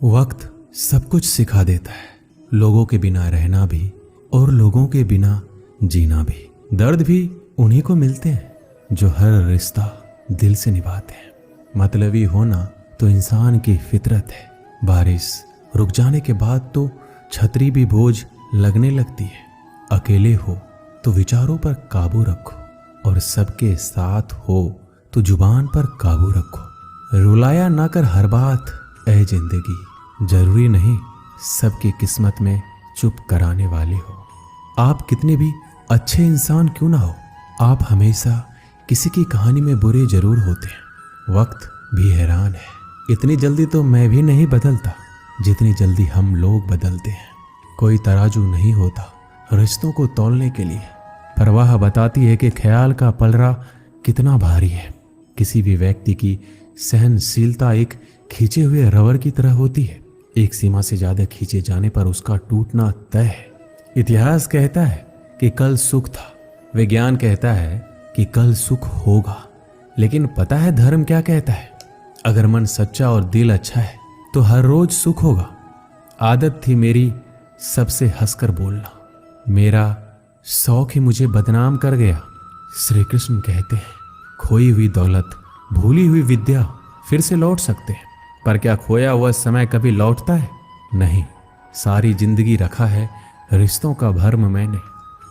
वक्त सब कुछ सिखा देता है, लोगों के बिना रहना भी और लोगों के बिना जीना भी। दर्द भी उन्हीं को मिलते हैं जो हर रिश्ता दिल से निभाते हैं। मतलबी होना तो इंसान की फितरत है। बारिश रुक जाने के बाद तो छतरी भी बोझ लगने लगती है। अकेले हो तो विचारों पर काबू रखो और सबके साथ हो तो जुबान पर काबू रखो। रुलाया ना कर हर बात ऐ जिंदगी, जरूरी नहीं सबकी किस्मत में चुप कराने वाले हो। आप कितने भी अच्छे इंसान क्यों ना हो, आप हमेशा किसी की कहानी में बुरे जरूर होते हैं। वक्त भी हैरान है, इतनी जल्दी तो मैं भी नहीं बदलता जितनी जल्दी हम लोग बदलते हैं। कोई तराजू नहीं होता रिश्तों को तौलने के लिए, परवाह बताती है कि ख्याल का पलड़ा कितना भारी है। किसी भी व्यक्ति की सहनशीलता एक खींचे हुए रबर की तरह होती है। एक सीमा से ज्यादा खींचे जाने पर उसका टूटना तय है। इतिहास कहता है कि कल सुख था, विज्ञान कहता है कि कल सुख होगा, लेकिन पता है धर्म क्या कहता है? अगर मन सच्चा और दिल अच्छा है तो हर रोज सुख होगा। आदत थी मेरी सबसे हंसकर बोलना, मेरा शौक ही मुझे बदनाम कर गया। श्री कृष्ण कहते हैं खोई हुई दौलत, भूली हुई विद्या फिर से लौट सकते हैं, पर क्या खोया हुआ समय कभी लौटता है? नहीं। सारी जिंदगी रखा है रिश्तों का भर्म मैंने,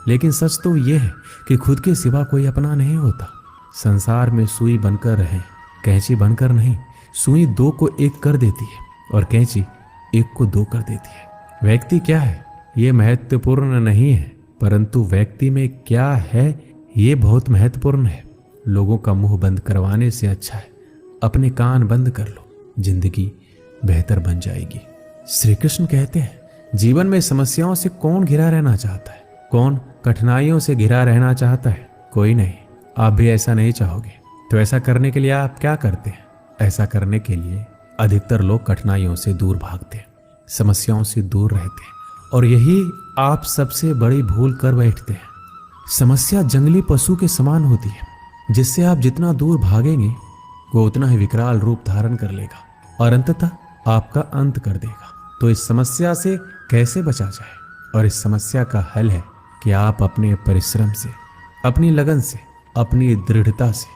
लेकिन सच तो यह है कि खुद के सिवा कोई अपना नहीं होता। संसार में सुई बनकर रहें, कैंची बनकर नहीं। सुई दो को एक कर देती है और कैंची एक को दो कर देती है। व्यक्ति क्या है ये महत्वपूर्ण नहीं है, परंतु व्यक्ति में क्या है ये बहुत महत्वपूर्ण है। लोगों का मुंह बंद करवाने से अच्छा है अपने कान बंद कर लो, जिंदगी बेहतर बन जाएगी। श्री कृष्ण कहते हैं जीवन में समस्याओं से कौन घिरा रहना चाहता है, कौन कठिनाइयों से घिरा रहना चाहता है? कोई नहीं। आप भी ऐसा नहीं चाहोगे तो ऐसा करने के लिए आप क्या करते हैं? ऐसा करने के लिए अधिकतर लोग कठिनाइयों से दूर भागते हैं, समस्याओं से दूर रहते हैं, और यही आप सबसे बड़ी भूल कर बैठते हैं। समस्या जंगली पशु के समान होती है, जिससे आप जितना दूर भागेंगे वो उतना ही विकराल रूप धारण कर लेगा और अंततः आपका अंत कर देगा। तो इस समस्या से कैसे बचा जाए? और इस समस्या का हल है कि आप अपने परिश्रम से, अपनी लगन से, अपनी दृढ़ता से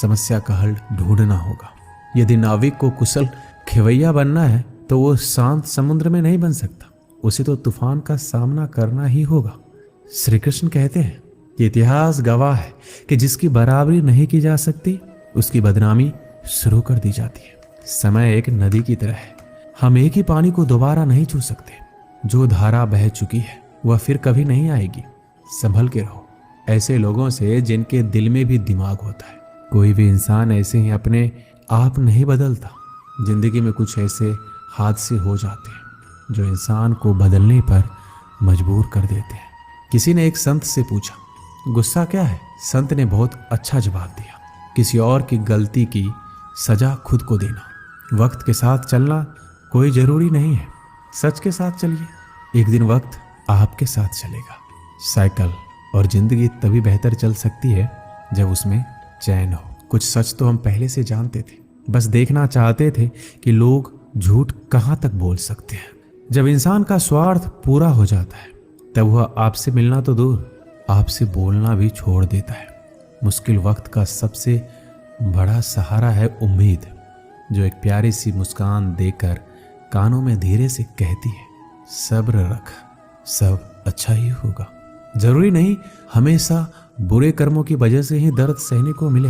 समस्या का हल ढूंढना होगा। यदि नाविक को कुशल खेवैया बनना है तो वो शांत समुद्र में नहीं बन सकता, उसे तो तूफान का सामना करना ही होगा। श्री कृष्ण कहते हैं कि इतिहास गवाह है कि जिसकी बराबरी नहीं की जा सकती उसकी बदनामी शुरू कर दी जाती है। समय एक नदी की तरह है, हम एक ही पानी को दोबारा नहीं छू सकते। जो धारा बह चुकी है वह फिर कभी नहीं आएगी। संभल के रहो ऐसे लोगों से जिनके दिल में भी दिमाग होता है। कोई भी इंसान ऐसे ही अपने आप नहीं बदलता। जिंदगी में कुछ ऐसे हादसे हो जाते हैं जो इंसान को बदलने पर मजबूर कर देते हैं। किसी ने एक संत से पूछा गुस्सा क्या है? संत ने बहुत अच्छा जवाब दिया, किसी और की गलती की सजा खुद को देना। वक्त के साथ चलना कोई जरूरी नहीं है, सच के साथ चलिए, एक दिन वक्त आपके साथ चलेगा। साइकिल और जिंदगी तभी बेहतर चल सकती है जब उसमें चैन हो। कुछ सच तो हम पहले से जानते थे, बस देखना चाहते थे कि लोग झूठ कहाँ तक बोल सकते हैं। जब इंसान का स्वार्थ पूरा हो जाता है तब वह आपसे मिलना तो दूर, आपसे बोलना भी छोड़ देता है। मुश्किल वक्त का सबसे बड़ा सहारा है उम्मीद, जो एक प्यारी सी मुस्कान देकर कानों में धीरे से कहती है सब्र रख, सब अच्छा ही होगा। जरूरी नहीं हमेशा बुरे कर्मों की वजह से ही दर्द सहने को मिले।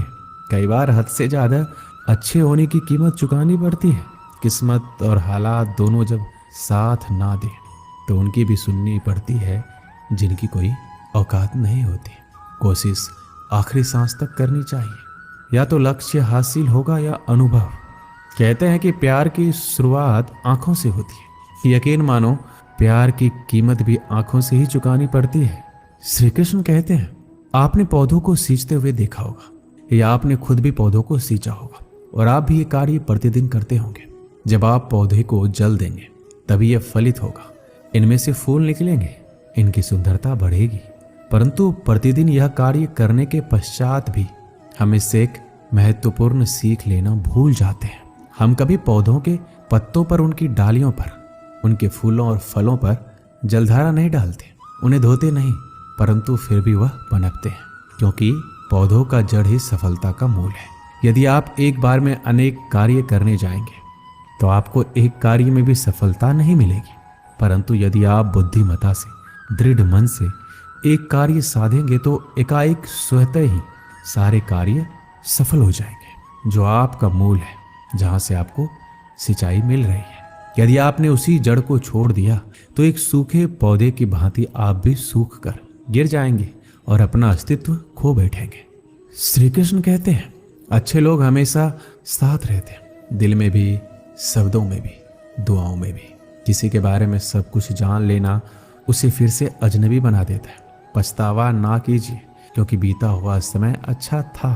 कई बार हद से ज्यादा अच्छे होने की कीमत चुकानी पड़ती है। किस्मत और हालात दोनों जब साथ ना दे तो उनकी भी सुननी पड़ती है जिनकी कोई औकात नहीं होती। कोशिश आखिरी सांस तक करनी चाहिए, या तो लक्ष्य हासिल होगा या अनुभव। कहते हैं कि प्यार की शुरुआत आंखों से होती है। यकीन मानो प्यार की कीमत भी आंखों से ही चुकानी पड़ती है। श्री कृष्ण कहते हैं आपने पौधों को सींचते हुए देखा होगा या आपने खुद भी पौधों को सींचा होगा, और आप भी ये कार्य प्रतिदिन करते होंगे। जब आप पौधे को जल देंगे तभी यह फलित होगा, इनमें से फूल निकलेंगे, इनकी सुंदरता बढ़ेगी। परंतु प्रतिदिन यह कार्य करने के पश्चात भी हम इससे एक महत्वपूर्ण सीख लेना भूल जाते हैं। हम कभी पौधों के पत्तों पर, उनकी डालियों पर, उनके फूलों और फलों पर जलधारा नहीं डालते, उन्हें धोते नहीं, परंतु फिर भी वह पनपते हैं, क्योंकि पौधों का जड़ ही सफलता का मूल है। यदि आप एक बार में अनेक कार्य करने जाएंगे तो आपको एक कार्य में भी सफलता नहीं मिलेगी, परंतु यदि आप बुद्धिमता से, दृढ़ मन से एक कार्य साधेंगे तो एकाएक स्वतः ही सारे कार्य सफल हो जाएंगे, जो आपका मूल है, जहां से आपको सिंचाई मिल रही है। यदि आपने उसी जड़ को छोड़ दिया तो एक सूखे पौधे की भांति आप भी सूख कर गिर जाएंगे और अपना अस्तित्व खो बैठेंगे। श्री कृष्ण कहते हैं, अच्छे लोग हमेशा साथ रहते हैं, दिल में भी, शब्दों में भी, दुआओं में भी। किसी के बारे में सब कुछ जान लेना उसे फिर से अजनबी बना देता है। पछतावा ना कीजिए, क्योंकि बीता हुआ समय अच्छा था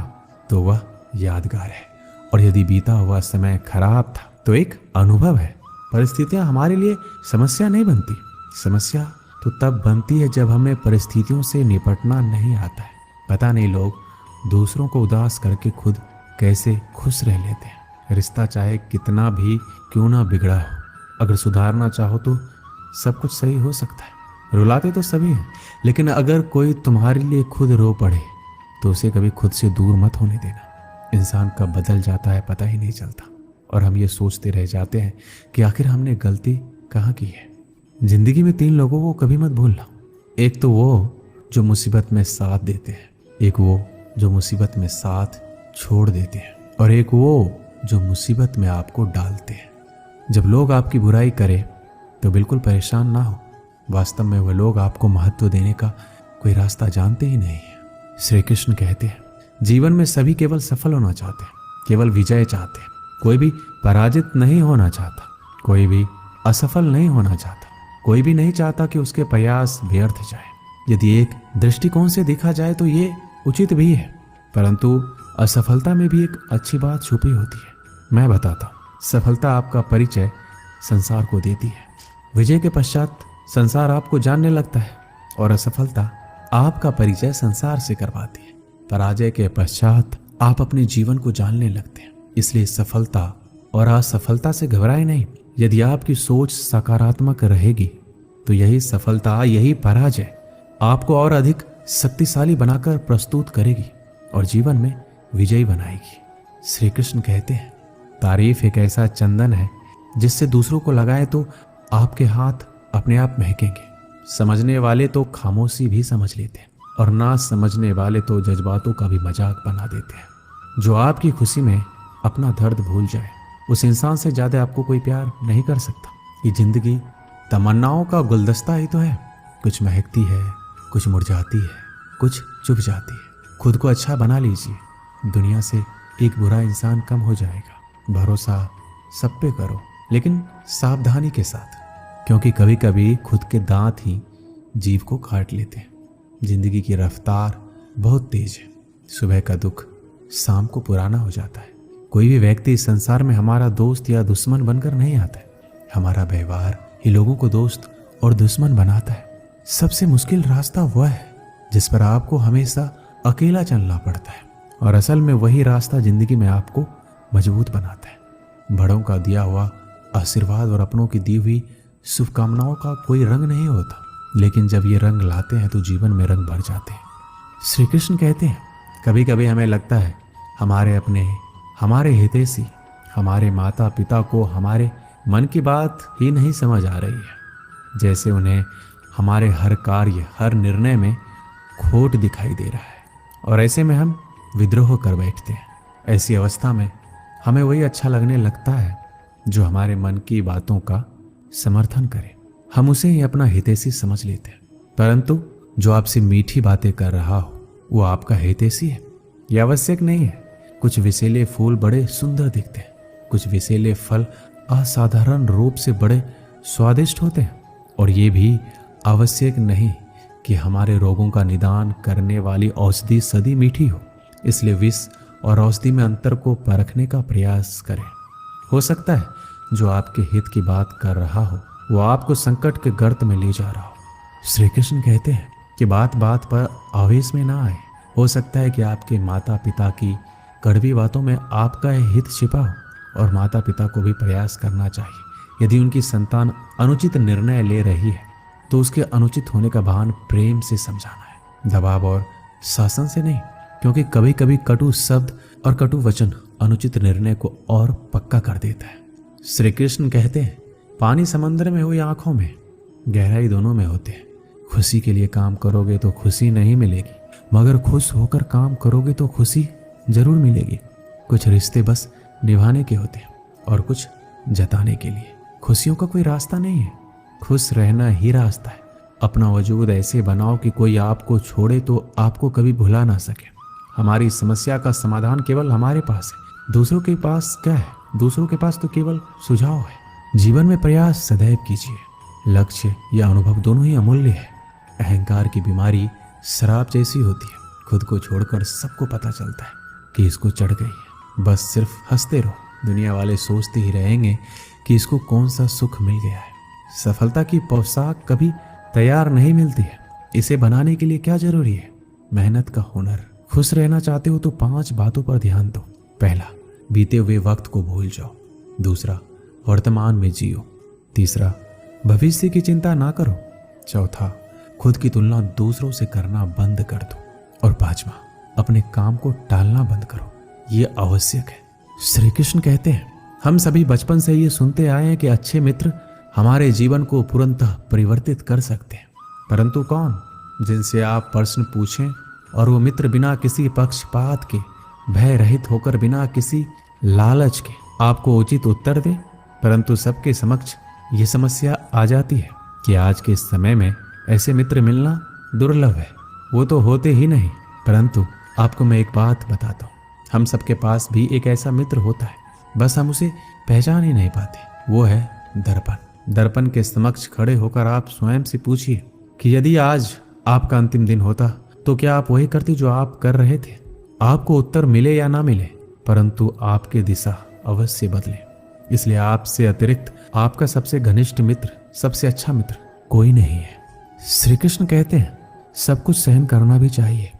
तो वह यादगार है, और यदि बीता हुआ समय खराब था तो एक अनुभव है। परिस्थितियां हमारे लिए समस्या नहीं बनती, समस्या तो तब बनती है जब हमें परिस्थितियों से निपटना नहीं आता है। पता नहीं लोग दूसरों को उदास करके खुद कैसे खुश रह लेते हैं। रिश्ता चाहे कितना भी क्यों ना बिगड़ा हो, अगर सुधारना चाहो तो सब कुछ सही हो सकता है। रुलाते तो सभी हैं, लेकिन अगर कोई तुम्हारे लिए खुद रो पड़े तो उसे कभी खुद से दूर मत होने देना। इंसान कब बदल जाता है पता ही नहीं चलता, और हम ये सोचते रह जाते हैं कि आखिर हमने गलती कहाँ की है। जिंदगी में 3 लोगों को कभी मत भूलना। एक तो वो जो मुसीबत में साथ देते हैं, एक वो जो मुसीबत में साथ छोड़ देते हैं, और एक वो जो मुसीबत में आपको डालते हैं। जब लोग आपकी बुराई करें तो बिल्कुल परेशान ना हो, वास्तव में वह लोग आपको महत्व देने का कोई रास्ता जानते ही नहीं है। श्री कृष्ण कहते हैं, जीवन में सभी केवल सफल होना चाहते हैं, केवल विजय चाहते हैं। कोई भी पराजित नहीं होना चाहता, कोई भी असफल नहीं होना चाहता, कोई भी नहीं चाहता कि उसके प्रयास व्यर्थ जाए। यदि एक दृष्टिकोण से देखा जाए तो ये उचित भी है, परंतु असफलता में भी एक अच्छी बात छुपी होती है। मैं बताता हूँ, सफलता आपका परिचय संसार को देती है, विजय के पश्चात संसार आपको जानने लगता है, और असफलता आपका परिचय संसार से करवाती है। पराजय के पश्चात आप अपने जीवन को जानने लगते हैं। इसलिए सफलता और असफलता से घबराए नहीं। यदि आपकी सोच सकारात्मक रहेगी तो यही सफलता, यही पराजय आपको और अधिक शक्तिशाली बनाकर प्रस्तुत करेगी और जीवन में विजयी बनाएगी। श्री कृष्ण कहते हैं, तारीफ एक ऐसा चंदन है जिससे दूसरों को लगाए तो आपके हाथ अपने आप महकेंगे। समझने वाले तो खामोशी भी समझ लेते हैं, और ना समझने वाले तो जज्बातों का भी मजाक बना देते हैं। जो आपकी खुशी में अपना दर्द भूल जाए, उस इंसान से ज्यादा आपको कोई प्यार नहीं कर सकता। ये जिंदगी तमन्नाओं का गुलदस्ता ही तो है, कुछ महकती है, कुछ मुरझाती है, कुछ चुप जाती है। खुद को अच्छा बना लीजिए, दुनिया से एक बुरा इंसान कम हो जाएगा। भरोसा सब पे करो, लेकिन सावधानी के साथ, क्योंकि कभी कभी खुद के दांत ही जीव को काट लेते हैं। जिंदगी की रफ्तार बहुत तेज है। सुबह का दुख शाम को पुराना हो जाता है। कोई भी व्यक्ति इस संसार में हमारा दोस्त या दुश्मन बनकर नहीं आता है। हमारा व्यवहार ही लोगों को दोस्त और दुश्मन बनाता है। सबसे मुश्किल रास्ता वह है जिस पर आपको हमेशा अकेला चलना पड़ता है, और असल में वही रास्ता जिंदगी में आपको मजबूत बनाता है। बड़ों का दिया हुआ आशीर्वाद और अपनों की दी हुई शुभकामनाओं का कोई रंग नहीं होता, लेकिन जब ये रंग लाते हैं तो जीवन में रंग भर जाते हैं। श्री कृष्ण कहते हैं, कभी कभी हमें लगता है हमारे अपने, हमारे हितैषी, हमारे माता पिता को हमारे मन की बात ही नहीं समझ आ रही है, जैसे उन्हें हमारे हर कार्य, हर निर्णय में खोट दिखाई दे रहा है, और ऐसे में हम विद्रोह कर बैठते हैं। ऐसी अवस्था में हमें वही अच्छा लगने लगता है जो हमारे मन की बातों का समर्थन करे। हम उसे ही अपना हितैषी समझ लेते हैं, परंतु जो आपसे मीठी बातें कर रहा हो वो आपका हितैषी है, यह आवश्यक नहीं है। कुछ विषैले फूल बड़े सुंदर दिखते हैं, कुछ विषैले फल असाधारण रूप से बड़े स्वादिष्ट होते हैं, और ये भी आवश्यक नहीं कि हमारे रोगों का निदान करने वाली औषधि सदी मीठी हो। इसलिए विष और औषधि में अंतर को परखने का प्रयास करें। हो सकता है जो आपके हित की बात कर रहा हो वो आपको संकट के गर्त में ले जा रहा हो। श्री कृष्ण कहते हैं कि बात बात पर आवेश में ना आए। हो सकता है कि आपके माता पिता की कड़वी बातों में आपका हित छिपा हो, और माता पिता को भी प्रयास करना चाहिए। यदि उनकी संतान अनुचित निर्णय ले रही है तो उसके अनुचित होने का भान प्रेम से समझाना है, दबाव और शासन से नहीं, क्योंकि कभी कभी कटु शब्द और कटु वचन अनुचित निर्णय को और पक्का कर देता है। श्री कृष्ण कहते हैं, पानी समंदर में हो या आंखों में, गहराई दोनों में होते हैं। खुशी के लिए काम करोगे तो खुशी नहीं मिलेगी, मगर खुश होकर काम करोगे तो खुशी जरूर मिलेगी। कुछ रिश्ते बस निभाने के होते हैं और कुछ जताने के लिए। खुशियों का कोई रास्ता नहीं है, खुश रहना ही रास्ता है। अपना वजूद ऐसे बनाओ कि कोई आपको छोड़े तो आपको कभी भुला ना सके। हमारी समस्या का समाधान केवल हमारे पास है, दूसरों के पास क्या है? दूसरों के पास तो केवल सुझाव है। जीवन में प्रयास सदैव कीजिए। लक्ष्य या अनुभव दोनों ही अमूल्य है। अहंकार की बीमारी शराब जैसी होती है, खुद को छोड़कर सबको पता चलता है कि इसको चढ़ गई है। बस सिर्फ हंसते रहो, दुनिया वाले सोचते ही रहेंगे कि इसको कौन सा सुख मिल गया है। सफलता की पोशाक कभी तैयार नहीं मिलती है, इसे बनाने के लिए क्या जरूरी है? मेहनत का हुनर। खुश रहना चाहते हो तो 5 बातों पर ध्यान दो। पहला, बीते हुए वक्त को भूल जाओ। दूसरा, वर्तमान में जियो। तीसरा, भविष्य की चिंता ना करो। चौथा, खुद की तुलना दूसरों से करना बंद कर दो। और 5वां, अपने काम को टालना बंद करो। ये आवश्यक है। श्री कृष्ण कहते हैं, हम सभी बचपन से ये सुनते आए हैं कि अच्छे मित्र हमारे जीवन को पूर्णतः परिवर्तित कर सकते हैं। परंतु कौन? जिनसे आप प्रश्न पूछें और वो मित्र बिना किसी पक्षपात के, भय रहित होकर, बिना किसी लालच के आपको उचित उत्तर दे। परंतु सबके समक्ष ये समस्या आ जाती है कि आज के समय में ऐसे मित्र मिलना दुर्लभ है। वो तो होते ही नहीं। परंतु आपको मैं एक बात बताता हूँ, हम सबके पास भी एक ऐसा मित्र होता है, बस हम उसे पहचान ही नहीं पाते। वो है दर्पण। दर्पण के समक्ष खड़े होकर आप स्वयं से पूछिए कि यदि आज आपका अंतिम दिन होता तो क्या आप वही करते जो आप कर रहे थे? आपको उत्तर मिले या ना मिले, परंतु आपकी दिशा अवश्य बदले। इसलिए आपसे अतिरिक्त आपका सबसे घनिष्ठ मित्र, सबसे अच्छा मित्र कोई नहीं है। श्री कृष्ण कहते हैं, सब कुछ सहन करना भी चाहिए,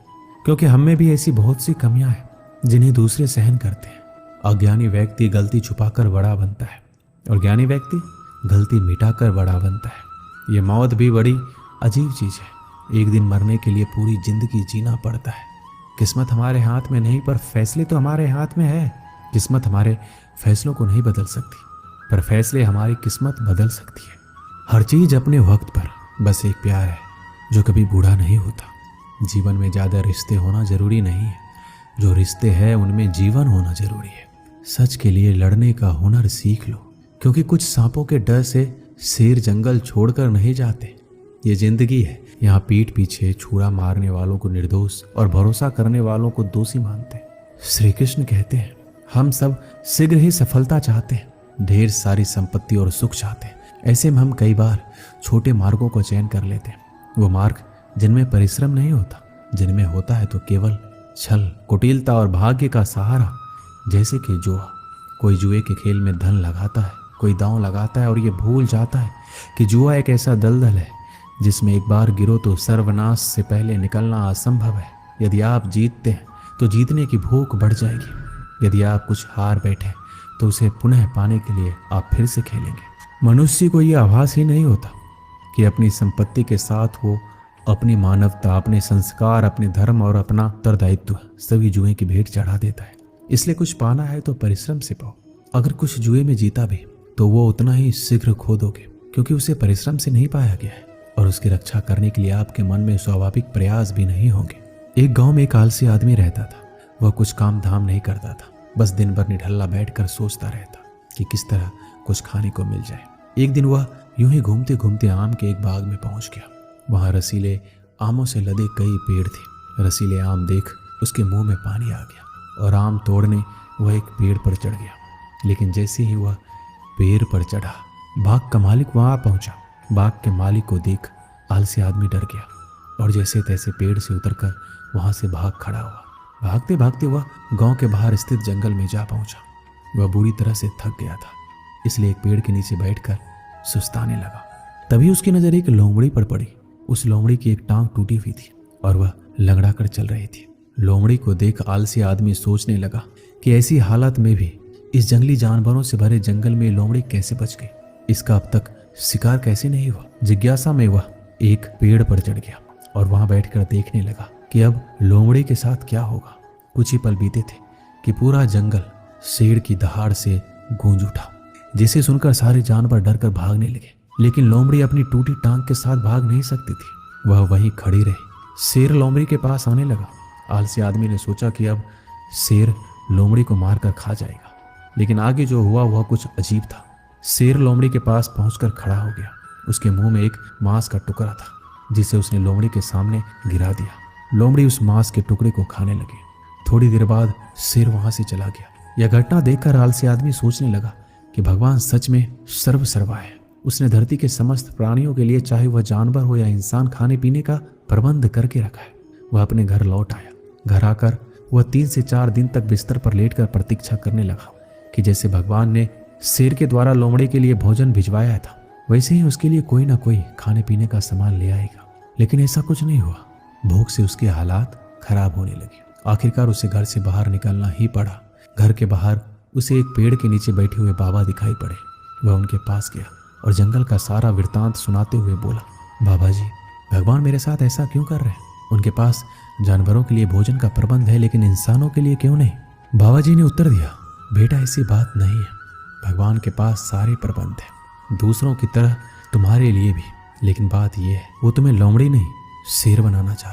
क्योंकि हम में भी ऐसी बहुत सी कमियां हैं जिन्हें दूसरे सहन करते हैं। अज्ञानी व्यक्ति गलती छुपाकर बड़ा बनता है और ज्ञानी व्यक्ति गलती मिटाकर बड़ा बनता है। ये मौत भी बड़ी अजीब चीज है। एक दिन मरने के लिए पूरी जिंदगी जीना पड़ता है। किस्मत हमारे हाथ में नहीं, पर फैसले तो हमारे हाथ में है। किस्मत हमारे फैसलों को नहीं बदल सकती, पर फैसले हमारी किस्मत बदल सकती है। हर चीज अपने वक्त पर। बस एक प्यार है जो कभी बूढ़ा नहीं होता। जीवन में ज्यादा रिश्ते होना जरूरी नहीं है, जो रिश्ते हैं उनमें जीवन होना जरूरी है। सच के लिए लड़ने का हुनर सीख लो, क्योंकि कुछ सांपों के डर से शेर जंगल छोड़कर नहीं जाते। ये जिंदगी है, यहाँ पीठ पीछे छुरा मारने वालों को निर्दोष और भरोसा करने वालों को दोषी मानते हैं। श्री कृष्ण कहते हैं, हम सब शीघ्र ही सफलता चाहते हैं, ढेर सारी संपत्ति और सुख चाहते हैं। ऐसे में हम कई बार छोटे मार्गों को चयन कर लेते हैं, वो मार्ग जिनमें परिश्रम नहीं होता, जिनमें होता है तो केवल छल, कुटिलता और भाग्य का सहारा। जैसे कि जुआ। कोई जुए के खेल में धन लगाता है, कोई दांव लगाता है और ये भूल जाता है कि जुआ एक ऐसा दलदल है जिसमें एक बार गिरो तो सर्वनाश से पहले निकलना असंभव है। यदि आप जीतते हैं तो जीतने की भूख बढ़ जाएगी। यदि आप कुछ हार बैठे तो उसे पुनः पाने के लिए आप फिर से खेलेंगे। मनुष्य को यह आभास ही नहीं होता कि अपनी संपत्ति के साथ वो अपनी मानवता, अपने संस्कार, अपने धर्म और अपना उत्तरदायित्व सभी जुए की भेंट चढ़ा देता है। इसलिए कुछ पाना है तो परिश्रम से पाओ। अगर कुछ जुए में जीता भी तो वो उतना ही शीघ्र खो दोगे, क्योंकि उसे परिश्रम से नहीं पाया गया है और उसकी रक्षा करने के लिए आपके मन में स्वाभाविक प्रयास भी नहीं होंगे। एक गांव में एक आलसी आदमी रहता था। वह कुछ काम धाम नहीं करता था, बस दिन भर निठल्ला बैठकर सोचता रहता कि किस तरह कुछ खाने को मिल जाए। एक दिन वह यूं ही घूमते घूमते आम के एक बाग में पहुंच गया। वहां रसीले आमों से लदे कई पेड़ थे। रसीले आम देख उसके मुंह में पानी आ गया और आम तोड़ने वह एक पेड़ पर चढ़ गया। लेकिन जैसे ही वह पेड़ पर चढ़ा, बाग का मालिक वहां पहुंचा। बाग के मालिक को देख आलसी आदमी डर गया और जैसे तैसे पेड़ से उतरकर वहां से भाग खड़ा हुआ। भागते भागते वह गांव के बाहर स्थित जंगल में जा पहुंचा। वह बुरी तरह से थक गया था, इसलिए एक पेड़ के नीचे बैठकर सुस्ताने लगा। तभी उसकी नजर एक लोमड़ी पर पड़ी। उस लोमड़ी की एक टांग टूटी हुई थी और वह लंगड़ा कर चल रही थी। लोमड़ी को देख आलसी आदमी सोचने लगा कि ऐसी हालत में भी इस जंगली जानवरों से भरे जंगल में लोमड़ी कैसे बच गई? इसका अब तक शिकार कैसे नहीं हुआ? जिज्ञासा में वह एक पेड़ पर चढ़ गया और वहां बैठकर देखने लगा कि अब लोमड़ी के साथ क्या होगा। कुछ ही पल बीते थे कि पूरा जंगल शेर की दहाड़ से गूंज उठा, जिसे सुनकर सारे जानवर डरकर भागने लगे। लेकिन लोमड़ी अपनी टूटी टांग के साथ भाग नहीं सकती थी, वह वहीं खड़ी रही। शेर लोमड़ी के पास आने लगा। आलसी आदमी ने सोचा कि अब शेर लोमड़ी को मारकर खा जाएगा, लेकिन आगे जो हुआ वह कुछ अजीब था। शेर लोमड़ी के पास पहुंचकर खड़ा हो गया। उसके मुंह में एक मांस का टुकड़ा था, जिसे उसने लोमड़ी के सामने गिरा दिया। लोमड़ी उस मांस के टुकड़े को खाने लगी। थोड़ी देर बाद शेर वहां से चला गया। यह घटना देखकर आलसी आदमी सोचने लगा कि भगवान सच में सर्वसर्वा है। उसने धरती के समस्त प्राणियों के लिए, चाहे वह जानवर हो या इंसान, खाने पीने का प्रबंध करके रखा है। वह अपने घर लौट आया। घर आकर वह 3 से 4 दिन तक बिस्तर पर लेटकर प्रतीक्षा करने लगा कि जैसे भगवान ने शेर के द्वारा लोमड़ी के लिए भोजन भिजवाया था, वैसे ही उसके लिए कोई ना कोई खाने पीने का सामान ले आएगा। लेकिन ऐसा कुछ नहीं हुआ। भूख से उसके हालात खराब होने लगे। आखिरकार उसे घर से बाहर निकलना ही पड़ा। घर के बाहर उसे एक पेड़ के नीचे बैठे हुए बाबा दिखाई पड़े। वह उनके पास गया और जंगल का सारा वृत्तांत सुनाते हुए बोला, बाबा जी, भगवान मेरे साथ ऐसा क्यों कर रहे हैं? उनके पास जानवरों के लिए भोजन का प्रबंध है, लेकिन इंसानों के लिए क्यों नहीं? बाबा जी ने उत्तर दिया, बेटा ऐसी बात नहीं है। भगवान के पास सारे प्रबंध है, दूसरों की तरह तुम्हारे लिए भी। लेकिन बात यह है, वो तुम्हें लोमड़ी नहीं शेर बनाना चाहते।